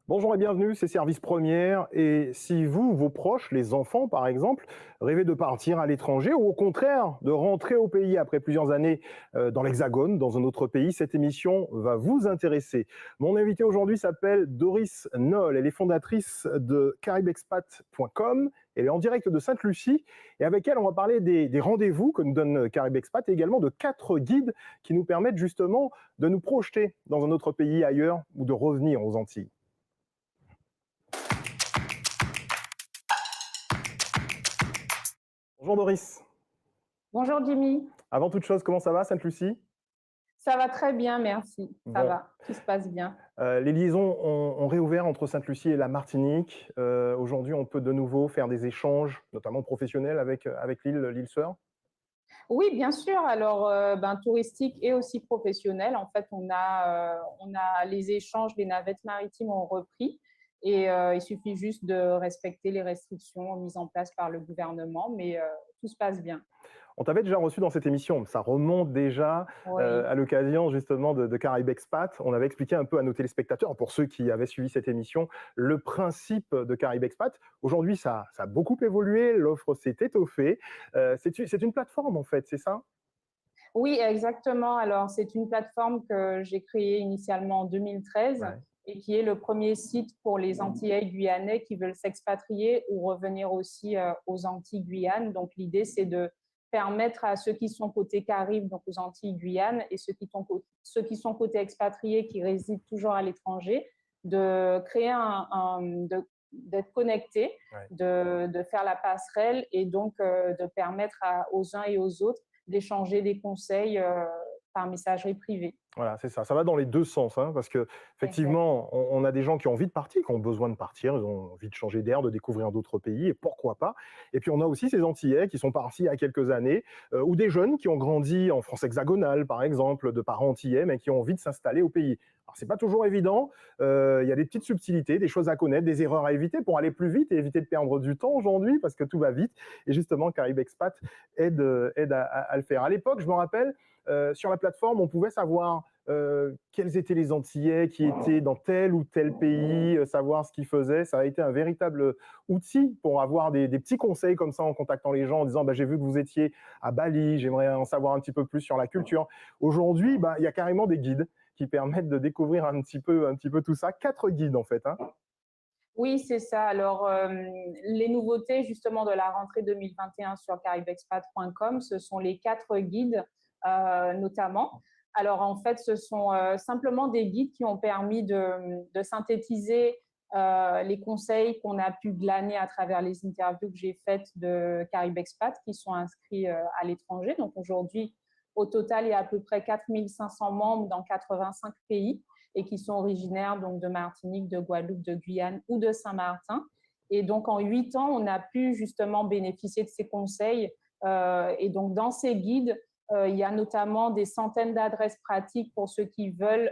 Bonjour et bienvenue, c'est Service Première. Et si vous, vos proches, les enfants par exemple, rêvez de partir à l'étranger ou au contraire de rentrer au pays après plusieurs années dans l'Hexagone, dans un autre pays, cette émission va vous intéresser. Mon invitée aujourd'hui s'appelle Doris Noll. Elle est fondatrice de caribexpat.com. Elle est en direct de Sainte-Lucie et avec elle, on va parler des rendez-vous que nous donne Caribexpat et également de 4 guides qui nous permettent justement de nous projeter dans un autre pays ailleurs ou de revenir aux Antilles. Bonjour Doris. Bonjour Jimmy, Avant toute chose, comment ça va, Sainte-Lucie? ça va très bien, merci. Ça Bon, va, tout se passe bien. les liaisons ont réouvert entre Sainte-Lucie et la Martinique. Aujourd'hui, on peut de nouveau faire des échanges, notamment professionnels avec l'île sœur? Oui, bien sûr. Alors, touristique et aussi professionnel. En fait, on a les échanges, les navettes maritimes ont repris et il suffit juste de respecter les restrictions mises en place par le gouvernement, mais tout se passe bien. On t'avait déjà reçu dans cette émission, ça remonte déjà Oui. à l'occasion justement de Caraïbes Expat. On avait expliqué un peu à nos téléspectateurs, pour ceux qui avaient suivi cette émission, le principe de Caraïbes Expat. Aujourd'hui, ça a beaucoup évolué, l'offre s'est étoffée. C'est une plateforme en fait, c'est ça? Oui, exactement. Alors, c'est une plateforme que j'ai créée initialement en 2013 Ouais. et qui est le premier site pour les Antillais guyanais qui veulent s'expatrier ou revenir aussi aux Antilles Guyane. Donc, l'idée, c'est de permettre à ceux qui sont côté Caraïbes, donc aux Antilles Guyane, et ceux qui sont côté expatriés, qui résident toujours à l'étranger, de créer d'être connectés, Ouais. de faire la passerelle et donc de permettre aux uns et aux autres d'échanger des conseils par messagerie privée. Voilà, c'est ça. Ça va dans les 2 sens, hein, parce Exact. qu'effectivement, on a des gens qui ont envie de partir, qui ont besoin de partir, ils ont envie de changer d'air, de découvrir d'autres pays et pourquoi pas. Et puis on a aussi ces Antillais qui sont partis il y a quelques années, ou des jeunes qui ont grandi en France hexagonale, par exemple, de parents antillais, mais qui ont envie de s'installer au pays. Alors c'est pas toujours évident, il y a des petites subtilités, des choses à connaître, des erreurs à éviter pour aller plus vite et éviter de perdre du temps aujourd'hui parce que tout va vite et justement Caribe Expat aide à le faire. À l'époque, je me rappelle, sur la plateforme, on pouvait savoir quels étaient les Antillais qui étaient dans tel ou tel pays, savoir ce qu'ils faisaient. Ça a été un véritable outil pour avoir des petits conseils comme ça en contactant les gens en disant bah, j'ai vu que vous étiez à Bali, j'aimerais en savoir un petit peu plus sur la culture. Aujourd'hui, bah, il y a carrément des guides qui permettent de découvrir un petit peu tout ça. 4 guides en fait. Hein. Oui, c'est ça. Alors, les nouveautés justement de la rentrée 2021 sur caribexpat.com, ce sont les 4 guides notamment. Alors, en fait, ce sont simplement des guides qui ont permis de synthétiser les conseils qu'on a pu glaner à travers les interviews que j'ai faites de Caribexpat qui sont inscrits à l'étranger. Donc, aujourd'hui, au total, il y a à peu près 4500 membres dans 85 pays et qui sont originaires donc de Martinique, de Guadeloupe, de Guyane ou de Saint-Martin. Et donc, en 8 ans, on a pu justement bénéficier de ces conseils. Et donc, dans ces guides, il y a notamment des centaines d'adresses pratiques pour ceux qui veulent,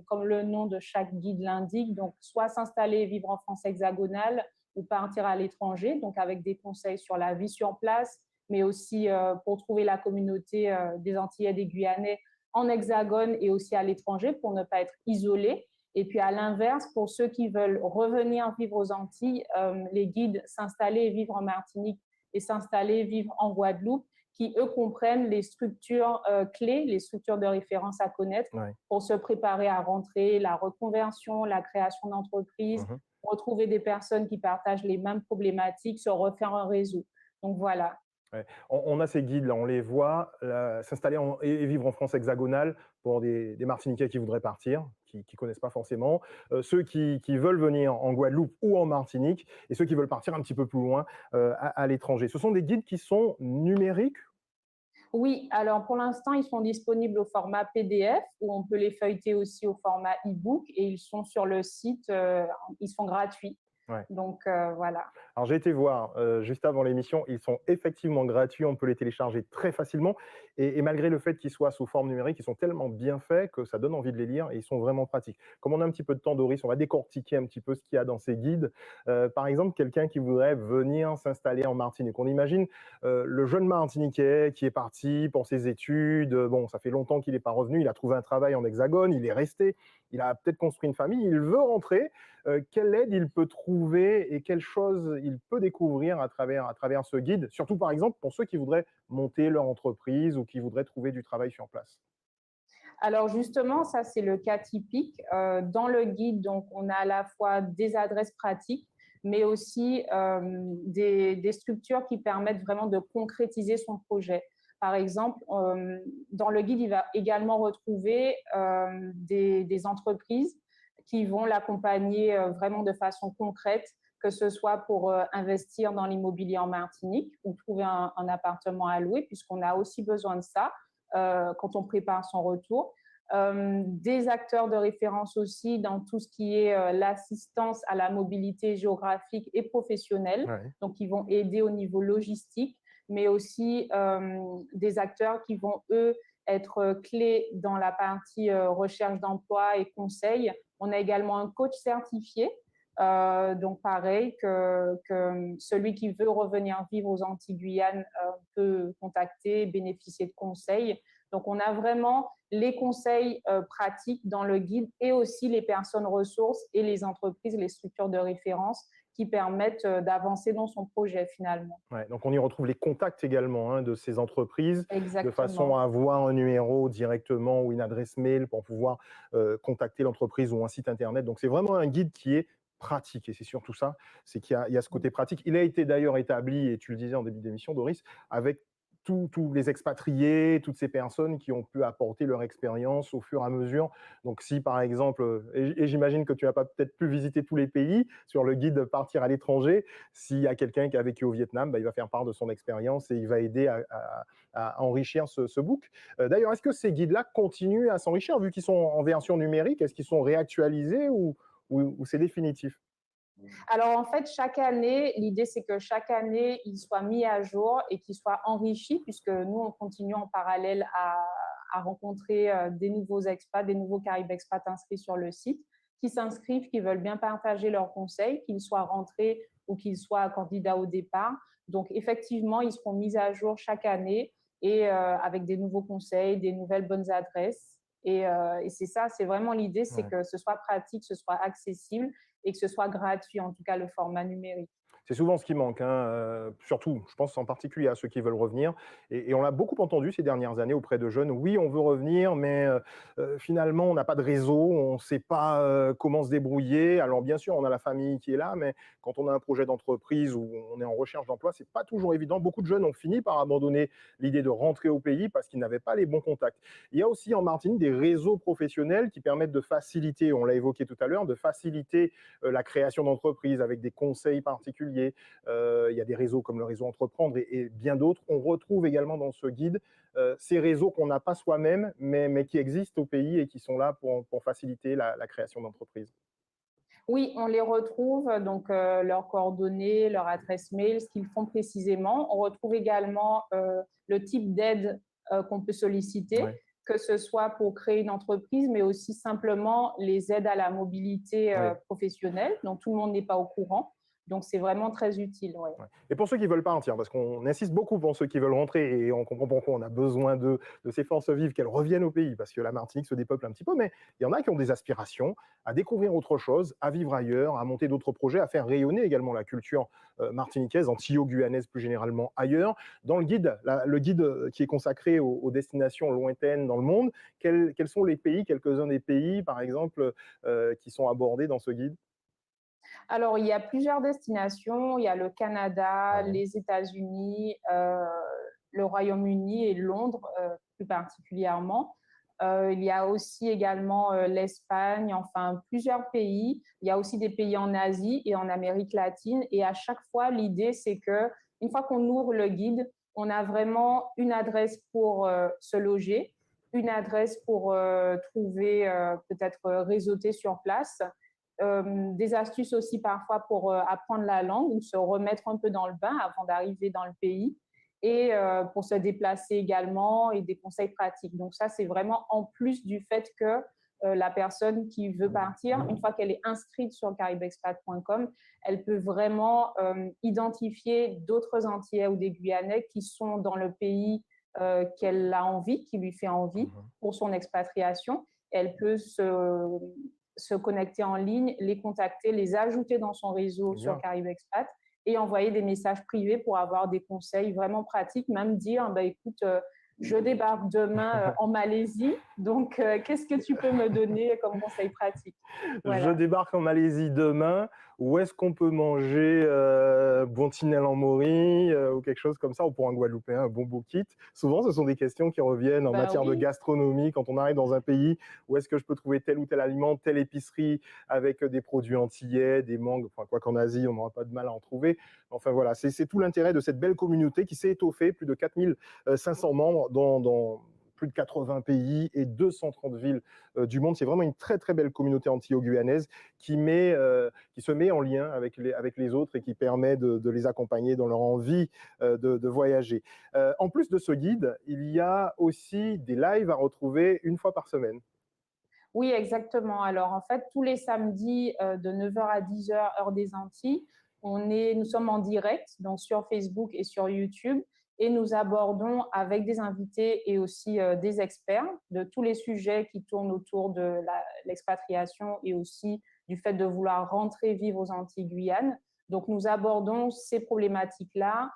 comme le nom de chaque guide l'indique, donc soit s'installer et vivre en France hexagonale ou partir à l'étranger, donc avec des conseils sur la vie sur place, mais aussi pour trouver la communauté des Antillais et des Guyanais en hexagone et aussi à l'étranger pour ne pas être isolés. Et puis à l'inverse, pour ceux qui veulent revenir vivre aux Antilles, les guides s'installer et vivre en Martinique et s'installer et vivre en Guadeloupe, qui eux comprennent les structures clés, les structures de référence à connaître Ouais. pour se préparer à rentrer, la reconversion, la création d'entreprises, Mhm. retrouver des personnes qui partagent les mêmes problématiques, se refaire un réseau. Donc voilà. Ouais. On a ces guides-là, on les voit s'installer et vivre en France hexagonale pour des Martiniquais qui voudraient partir, qui ne connaissent pas forcément, ceux qui veulent venir en Guadeloupe ou en Martinique, et ceux qui veulent partir un petit peu plus loin à l'étranger. Ce sont des guides qui sont numériques. Oui, alors pour l'instant, ils sont disponibles au format PDF ou on peut les feuilleter aussi au format e-book et ils sont sur le site, ils sont gratuits. Ouais. Donc, voilà. Alors j'ai été voir, juste avant l'émission, ils sont effectivement gratuits, on peut les télécharger très facilement et malgré le fait qu'ils soient sous forme numérique, ils sont tellement bien faits que ça donne envie de les lire et ils sont vraiment pratiques. Comme on a un petit peu de temps, Doris, on va décortiquer un petit peu ce qu'il y a dans ces guides. Par exemple, quelqu'un qui voudrait venir s'installer en Martinique. On imagine, le jeune Martiniquais qui est parti pour ses études, bon, ça fait longtemps qu'il n'est pas revenu, il a trouvé un travail en Hexagone, il est resté, il a peut-être construit une famille, il veut rentrer. Quelle aide il peut trouver et quelles choses il peut découvrir à travers ce guide, surtout par exemple pour ceux qui voudraient monter leur entreprise ou qui voudraient trouver du travail sur place. Alors justement, ça c'est le cas typique. Dans le guide, donc, on a à la fois des adresses pratiques, mais aussi des structures qui permettent vraiment de concrétiser son projet. Par exemple, dans le guide, il va également retrouver des entreprises qui vont l'accompagner vraiment de façon concrète, que ce soit pour investir dans l'immobilier en Martinique ou trouver un appartement à louer, puisqu'on a aussi besoin de ça quand on prépare son retour. Des acteurs de référence aussi dans tout ce qui est l'assistance à la mobilité géographique et professionnelle, Ouais. donc qui vont aider au niveau logistique, mais aussi des acteurs qui vont, eux, être clés dans la partie recherche d'emploi et conseil. On a également un coach certifié, donc pareil que celui qui veut revenir vivre aux Antilles-Guyane peut contacter, bénéficier de conseils. Donc on a vraiment les conseils pratiques dans le guide et aussi les personnes ressources et les entreprises, les structures de référence qui permettent d'avancer dans son projet finalement. Ouais, donc on y retrouve les contacts également, hein, de ces entreprises, de façon Exactement. à avoir un numéro directement ou une adresse mail pour pouvoir contacter l'entreprise ou un site internet. Donc c'est vraiment un guide qui est pratique et c'est surtout ça, c'est qu'il y a ce côté pratique. Il a été d'ailleurs établi, et tu le disais en début d'émission, Doris, avec tous les expatriés, toutes ces personnes qui ont pu apporter leur expérience au fur et à mesure. Donc si par exemple, et j'imagine que tu n'as pas peut-être pu visiter tous les pays sur le guide Partir à l'étranger, s'il y a quelqu'un qui a vécu au Vietnam, bah, il va faire part de son expérience et il va aider à enrichir ce book. D'ailleurs, est-ce que ces guides-là continuent à s'enrichir vu qu'ils sont en version numérique? Est-ce qu'ils sont réactualisés ou c'est définitif? Alors en fait, chaque année, l'idée c'est que chaque année, il soit mis à jour et qu'il soit enrichi, puisque nous, on continue en parallèle à rencontrer des nouveaux expats, des nouveaux Caraïbes expats inscrits sur le site, qui s'inscrivent, qui veulent bien partager leurs conseils, qu'ils soient rentrés ou qu'ils soient candidats au départ. Donc effectivement, ils seront mis à jour chaque année et avec des nouveaux conseils, des nouvelles bonnes adresses. Et c'est ça, c'est vraiment l'idée, c'est Ouais. que ce soit pratique, ce soit accessible et que ce soit gratuit, en tout cas le format numérique. C'est souvent ce qui manque, hein, surtout, je pense en particulier à ceux qui veulent revenir et on l'a beaucoup entendu ces dernières années auprès de jeunes: «Oui, on veut revenir, mais finalement, on n'a pas de réseau, on ne sait pas, comment se débrouiller». Alors bien sûr, on a la famille qui est là, mais quand on a un projet d'entreprise ou on est en recherche d'emploi, c'est pas toujours évident. Beaucoup de jeunes ont fini par abandonner l'idée de rentrer au pays parce qu'ils n'avaient pas les bons contacts. Il y a aussi en Martinique des réseaux professionnels qui permettent de faciliter, on l'a évoqué tout à l'heure, de faciliter, la création d'entreprises avec des conseils particuliers. Il y a des réseaux comme le réseau Entreprendre et bien d'autres. On retrouve également dans ce guide ces réseaux qu'on n'a pas soi-même, mais qui existent au pays et qui sont là pour faciliter la création d'entreprises. Oui, on les retrouve, donc leurs coordonnées, leur adresse mail, ce qu'ils font précisément. On retrouve également le type d'aide qu'on peut solliciter, Ouais, que ce soit pour créer une entreprise, mais aussi simplement les aides à la mobilité ouais. professionnelle, dont tout le monde n'est pas au courant. Donc, c'est vraiment très utile. Ouais. Ouais. Et pour ceux qui veulent partir, parce qu'on insiste beaucoup pour ceux qui veulent rentrer et on comprend pourquoi on a besoin de ces forces vives, qu'elles reviennent au pays, parce que la Martinique se dépeuple un petit peu, mais il y en a qui ont des aspirations à découvrir autre chose, à vivre ailleurs, à monter d'autres projets, à faire rayonner également la culture martiniquaise, antillo-guyanaise plus généralement ailleurs. Dans le guide, le guide qui est consacré aux destinations lointaines dans le monde, quels sont les pays, quelques-uns des pays par exemple, qui sont abordés dans ce guide? Alors, il y a plusieurs destinations. Il y a le Canada, Ouais, les États-Unis, le Royaume-Uni et Londres plus particulièrement. Il y a aussi également l'Espagne, enfin plusieurs pays. Il y a aussi des pays en Asie et en Amérique latine. Et à chaque fois, l'idée, c'est que une fois qu'on ouvre le guide, on a vraiment une adresse pour se loger, une adresse pour trouver peut-être réseauter sur place, des astuces aussi parfois pour apprendre la langue ou se remettre un peu dans le bain avant d'arriver dans le pays et pour se déplacer également et des conseils pratiques. Donc ça, c'est vraiment en plus du fait que la personne qui veut partir, une fois qu'elle est inscrite sur caribexpat.com, elle peut vraiment identifier d'autres Antillais ou des Guyanais qui sont dans le pays qu'elle a envie, qui lui fait envie pour son expatriation. Elle peut se connecter en ligne, les contacter, les ajouter dans son réseau sur Caribexpat et envoyer des messages privés pour avoir des conseils vraiment pratiques, même dire, bah, écoute, je débarque demain en Malaisie, donc qu'est-ce que tu peux me donner comme conseil pratique? Je Voilà. débarque en Malaisie demain. Où est-ce qu'on peut manger Bontinel en Mori ou quelque chose comme ça, ou pour un Guadeloupéen, un bon bokit? Souvent, ce sont des questions qui reviennent en Ben matière de oui, gastronomie. Quand on arrive dans un pays, où est-ce que je peux trouver tel ou tel aliment, telle épicerie avec des produits antillais, des mangues, enfin, quoi qu'en Asie, on n'aura pas de mal à en trouver. Enfin voilà, c'est tout l'intérêt de cette belle communauté qui s'est étoffée, plus de 4500 membres dans plus de 80 pays et 230 villes du monde. C'est vraiment une très très belle communauté antillo-guyanaise qui se met en lien avec les autres et qui permet de les accompagner dans leur envie de voyager. En plus de ce guide, il y a aussi des lives à retrouver une fois par semaine. oui, exactement. Alors, en fait, tous les samedis de 9h à 10h, heure des Antilles, nous sommes en direct, donc sur Facebook et sur YouTube, et nous abordons avec des invités et aussi des experts de tous les sujets qui tournent autour de l'expatriation et aussi du fait de vouloir rentrer vivre aux Antilles Guyane. Donc, nous abordons ces problématiques-là,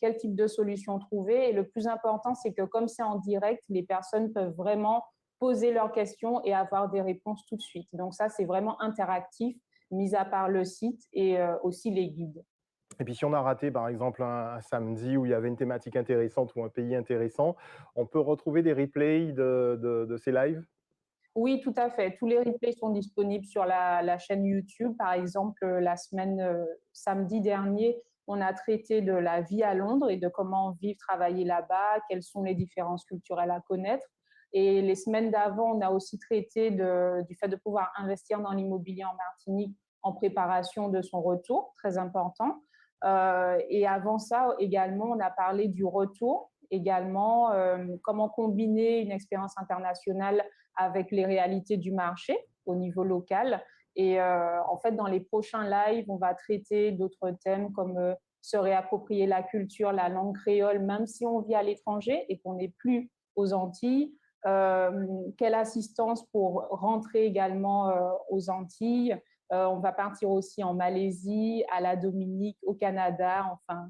quel type de solution trouver. Et le plus important, c'est que comme c'est en direct, les personnes peuvent vraiment poser leurs questions et avoir des réponses tout de suite. Donc ça, c'est vraiment interactif, mis à part le site et aussi les guides. Et puis si on a raté par exemple un samedi où il y avait une thématique intéressante ou un pays intéressant, on peut retrouver des replays de ces lives. Oui, tout à fait. Tous les replays sont disponibles sur la chaîne YouTube. Par exemple, la semaine samedi dernier, on a traité de la vie à Londres et de comment vivre, travailler là-bas, quelles sont les différences culturelles à connaître. Et les semaines d'avant, on a aussi traité du fait de pouvoir investir dans l'immobilier en Martinique en préparation de son retour, très important. Et avant ça, également, on a parlé du retour, également, comment combiner une expérience internationale avec les réalités du marché au niveau local. Et en fait, dans les prochains lives, on va traiter d'autres thèmes comme se réapproprier la culture, la langue créole, même si on vit à l'étranger et qu'on n'est plus aux Antilles. Quelle assistance pour rentrer également aux Antilles. On va partir aussi en Malaisie, à la Dominique, au Canada. Enfin,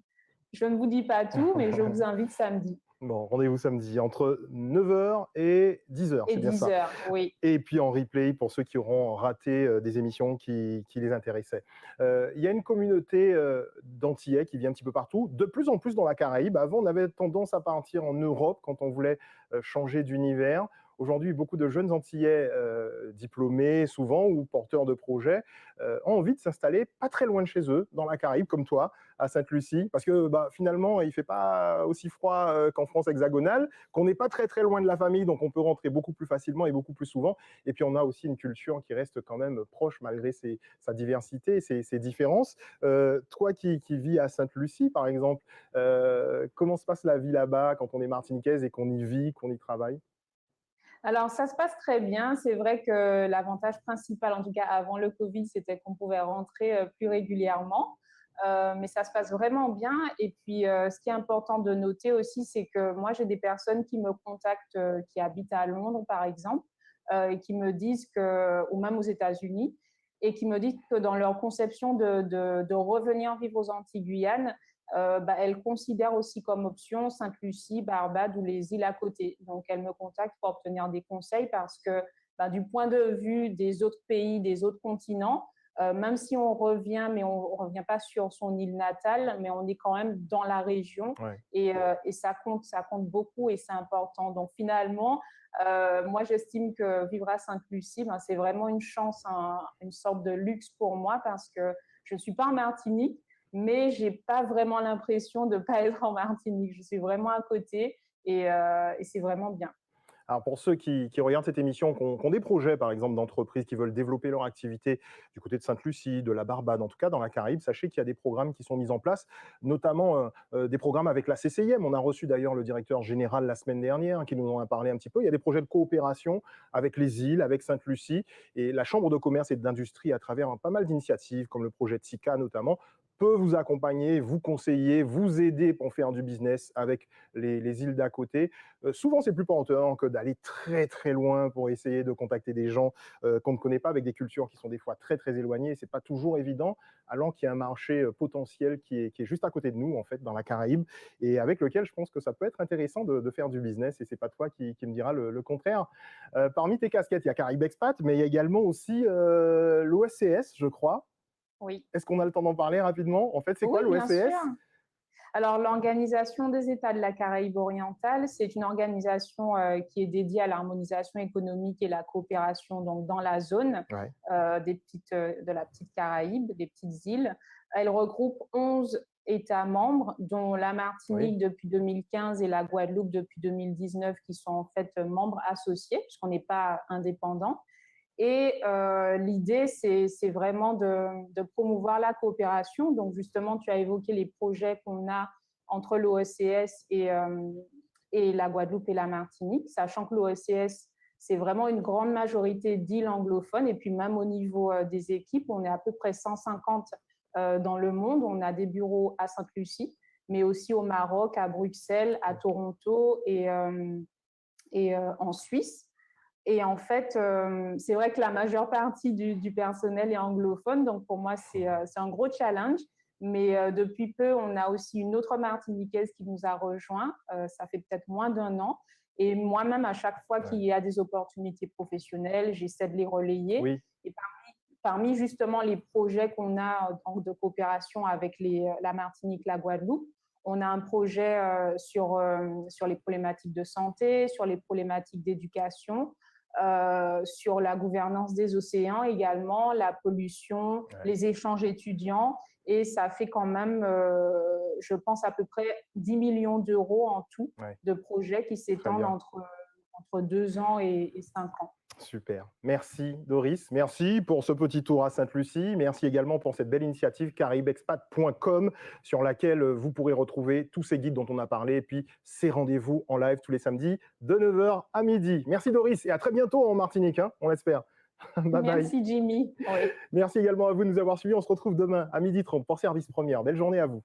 je ne vous dis pas tout, mais je vous invite samedi. Bon, rendez-vous samedi entre 9h et 10h, Et c'est bien 10 ça. heures, oui. Et puis en replay pour ceux qui auront raté des émissions qui les intéressaient. Il y a une communauté d'Antillais qui vit un petit peu partout, de plus en plus dans la Caraïbe. Avant, on avait tendance à partir en Europe quand on voulait changer d'univers. Aujourd'hui, beaucoup de jeunes Antillais diplômés souvent ou porteurs de projets ont envie de s'installer pas très loin de chez eux, dans la Caraïbe, comme toi, à Sainte-Lucie, parce que finalement, il ne fait pas aussi froid qu'en France hexagonale, qu'on n'est pas très très loin de la famille, donc on peut rentrer beaucoup plus facilement et beaucoup plus souvent. Et puis on a aussi une culture qui reste quand même proche malgré sa diversité, ses différences. Toi qui vis à Sainte-Lucie, par exemple, comment se passe la vie là-bas quand on est martiniquaise et qu'on y vit, qu'on y travaille? Alors, ça se passe très bien. C'est vrai que l'avantage principal, en tout cas avant le Covid, c'était qu'on pouvait rentrer plus régulièrement. Mais ça se passe vraiment bien. Et puis, ce qui est important de noter aussi, c'est que moi, j'ai des personnes qui me contactent, qui habitent à Londres, par exemple, et qui me disent que, ou même aux États-Unis, et qui me disent que dans leur conception de revenir vivre aux Antilles-Guyane, elle considère aussi comme option Sainte-Lucie, Barbade ou les îles à côté. Donc, elle me contacte pour obtenir des conseils parce que du point de vue des autres pays, des autres continents, même si on revient, mais on ne revient pas sur son île natale, mais on est quand même dans la région Ouais. et ça compte beaucoup et c'est important. Donc finalement, moi j'estime que vivre à Sainte-Lucie, c'est vraiment une chance, une sorte de luxe pour moi parce que je ne suis pas en Martinique, mais je n'ai pas vraiment l'impression de ne pas être en Martinique. Je suis vraiment à côté et c'est vraiment bien. Alors pour ceux qui regardent cette émission, qui ont des projets, par exemple, d'entreprises qui veulent développer leur activité du côté de Sainte-Lucie, de la Barbade, en tout cas dans la Caraïbe, sachez qu'il y a des programmes qui sont mis en place, notamment des programmes avec la CCIM. On a reçu d'ailleurs le directeur général la semaine dernière, qui nous en a parlé un petit peu. Il y a des projets de coopération avec les îles, avec Sainte-Lucie, et la Chambre de commerce et d'industrie, à travers pas mal d'initiatives, comme le projet de SICA notamment, peut vous accompagner, vous conseiller, vous aider pour faire du business avec les îles d'à côté. Souvent, c'est plus porteur que d'aller très très loin pour essayer de contacter des gens qu'on ne connaît pas, avec des cultures qui sont des fois très très éloignées. C'est pas toujours évident, alors qu'il y a un marché potentiel qui est juste à côté de nous, en fait, dans la Caraïbe, et avec lequel je pense que ça peut être intéressant de faire du business. Et c'est pas toi qui me dira le contraire. Parmi tes casquettes, il y a Caraïbe Expat, mais il y a également aussi l'OSCS, je crois. Oui. Est-ce qu'on a le temps d'en parler rapidement? En fait, c'est Oui, quoi bien sûr. l'OSCS? Alors, l'Organisation des États de la Caraïbe orientale, c'est une organisation qui est dédiée à l'harmonisation économique et la coopération donc, dans la zone Ouais. de la petite Caraïbe, des petites îles. Elle regroupe 11 États membres, dont la Oui. Martinique depuis 2015 et la Guadeloupe depuis 2019, qui sont en fait membres associés, puisqu'on n'est pas indépendant. Et l'idée, c'est vraiment de promouvoir la coopération. Donc, justement, tu as évoqué les projets qu'on a entre l'OECS et la Guadeloupe et la Martinique, sachant que l'OECS, c'est vraiment une grande majorité d'îles anglophones. Et puis, même au niveau des équipes, on est à peu près 150 dans le monde. On a des bureaux à Sainte-Lucie, mais aussi au Maroc, à Bruxelles, à Toronto et en Suisse. Et en fait, c'est vrai que la majeure partie du personnel est anglophone, donc pour moi, c'est un gros challenge. Mais depuis peu, on a aussi une autre Martiniquaise qui nous a rejoint. Ça fait peut-être moins d'un an. Et moi-même, à chaque fois qu'il Ouais. y a des opportunités professionnelles, j'essaie de les relayer. Oui. Et parmi justement les projets qu'on a de coopération avec la Martinique, la Guadeloupe, on a un projet sur les problématiques de santé, sur les problématiques d'éducation, sur la gouvernance des océans également, la pollution, Ouais. les échanges étudiants. Et ça fait quand même, je pense, à peu près 10 millions d'euros en tout Ouais. de projets qui Très s'étendent bien. entre 2 ans et 5 ans. Super. Merci Doris. Merci pour ce petit tour à Sainte-Lucie. Merci également pour cette belle initiative caraibexpat.com, sur laquelle vous pourrez retrouver tous ces guides dont on a parlé, et puis ces rendez-vous en live tous les samedis de 9 h à midi. Merci Doris, et à très bientôt en Martinique, hein, on l'espère. Bye bye. Merci Jimmy. Oui. Merci également à vous de nous avoir suivis. On se retrouve demain à 12h30 pour Service Première. Belle journée à vous.